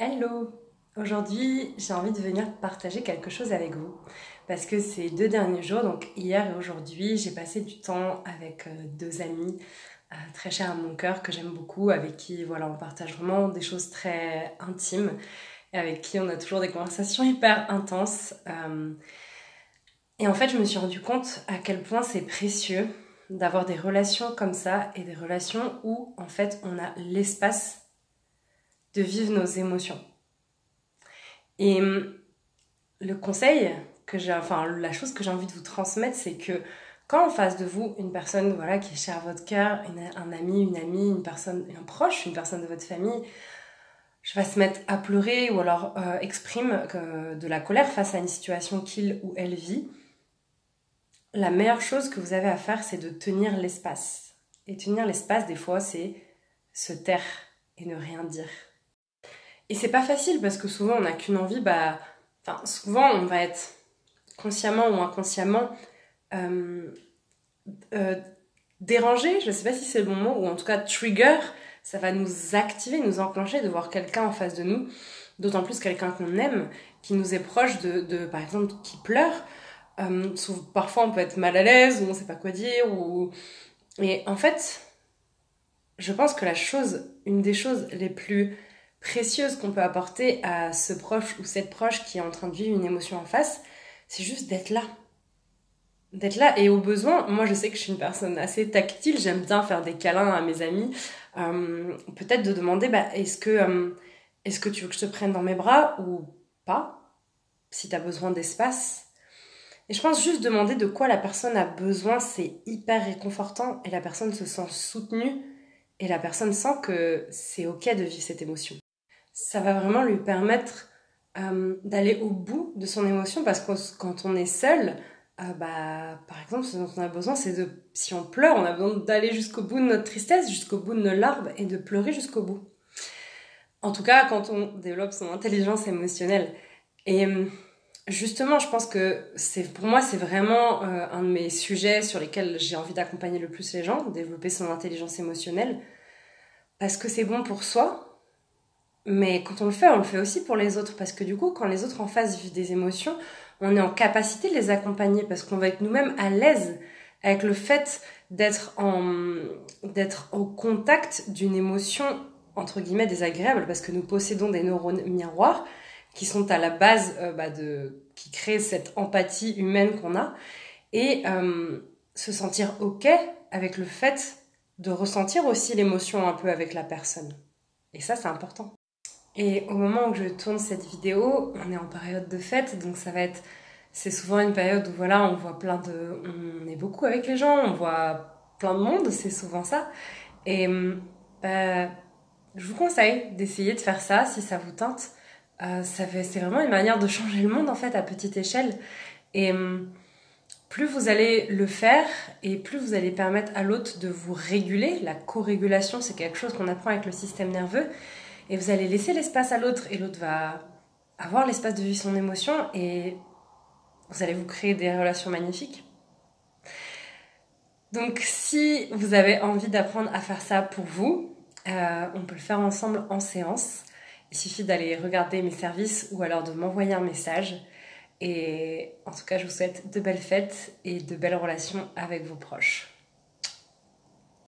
Hello! Aujourd'hui, j'ai envie de venir partager quelque chose avec vous parce que ces 2 derniers jours, donc hier et aujourd'hui, j'ai passé du temps avec deux amis très chers à mon cœur que j'aime beaucoup, avec qui voilà, on partage vraiment des choses très intimes et avec qui on a toujours des conversations hyper intenses. Et en fait, je me suis rendu compte à quel point c'est précieux d'avoir des relations comme ça et des relations où en fait on a l'espace de vivre nos émotions. Et le conseil enfin la chose que j'ai envie de vous transmettre, c'est que quand en face de vous, une personne voilà, qui est chère à votre cœur, un ami, une amie, une personne, un proche, une personne de votre famille, je vais se mettre à pleurer ou alors exprime de la colère face à une situation qu'il ou elle vit, la meilleure chose que vous avez à faire, c'est de tenir l'espace. Et tenir l'espace, des fois, c'est se taire et ne rien dire. Et c'est pas facile parce que souvent on n'a qu'une envie, enfin, souvent on va être consciemment ou inconsciemment euh, euh, dérangé, je sais pas si c'est le bon mot, ou en tout cas trigger, ça va nous activer, nous enclencher de voir quelqu'un en face de nous, d'autant plus quelqu'un qu'on aime, qui nous est proche par exemple, qui pleure. Parfois on peut être mal à l'aise, ou on sait pas quoi dire, et en fait, je pense que une des choses les plus précieuses qu'on peut apporter à ce proche ou cette proche qui est en train de vivre une émotion en face, c'est juste d'être là. D'être là et au besoin, moi je sais que je suis une personne assez tactile, j'aime bien faire des câlins à mes amis. Peut-être de demander, est-ce que tu veux que je te prenne dans mes bras ou pas, si tu as besoin d'espace. Et je pense juste demander de quoi la personne a besoin, c'est hyper réconfortant et la personne se sent soutenue et la personne sent que c'est ok de vivre cette émotion. Ça va vraiment lui permettre d'aller au bout de son émotion parce que quand on est seul, par exemple, ce dont on a besoin, c'est si on pleure, on a besoin d'aller jusqu'au bout de notre tristesse, jusqu'au bout de nos larmes et de pleurer jusqu'au bout. En tout cas, quand on développe son intelligence émotionnelle. Et justement, je pense que pour moi, c'est vraiment un de mes sujets sur lesquels j'ai envie d'accompagner le plus les gens, développer son intelligence émotionnelle, parce que c'est bon pour soi, mais quand on le fait aussi pour les autres, parce que du coup, quand les autres en face vivent des émotions, on est en capacité de les accompagner, parce qu'on va être nous-mêmes à l'aise avec le fait d'être au contact d'une émotion, entre guillemets, désagréable, parce que nous possédons des neurones miroirs qui sont à la base qui créent cette empathie humaine qu'on a, et se sentir ok avec le fait de ressentir aussi l'émotion un peu avec la personne. Et ça, c'est important. Et au moment où je tourne cette vidéo, on est en période de fête, donc c'est souvent une période où voilà, on est beaucoup avec les gens, on voit plein de monde, c'est souvent ça. Et bah, je vous conseille d'essayer de faire ça si ça vous tente. C'est vraiment une manière de changer le monde en fait à petite échelle. Et plus vous allez le faire et plus vous allez permettre à l'autre de vous réguler. La co-régulation, c'est quelque chose qu'on apprend avec le système nerveux. Et vous allez laisser l'espace à l'autre et l'autre va avoir l'espace de vivre son émotion et vous allez vous créer des relations magnifiques. Donc si vous avez envie d'apprendre à faire ça pour vous, on peut le faire ensemble en séance. Il suffit d'aller regarder mes services ou alors de m'envoyer un message. Et en tout cas, je vous souhaite de belles fêtes et de belles relations avec vos proches.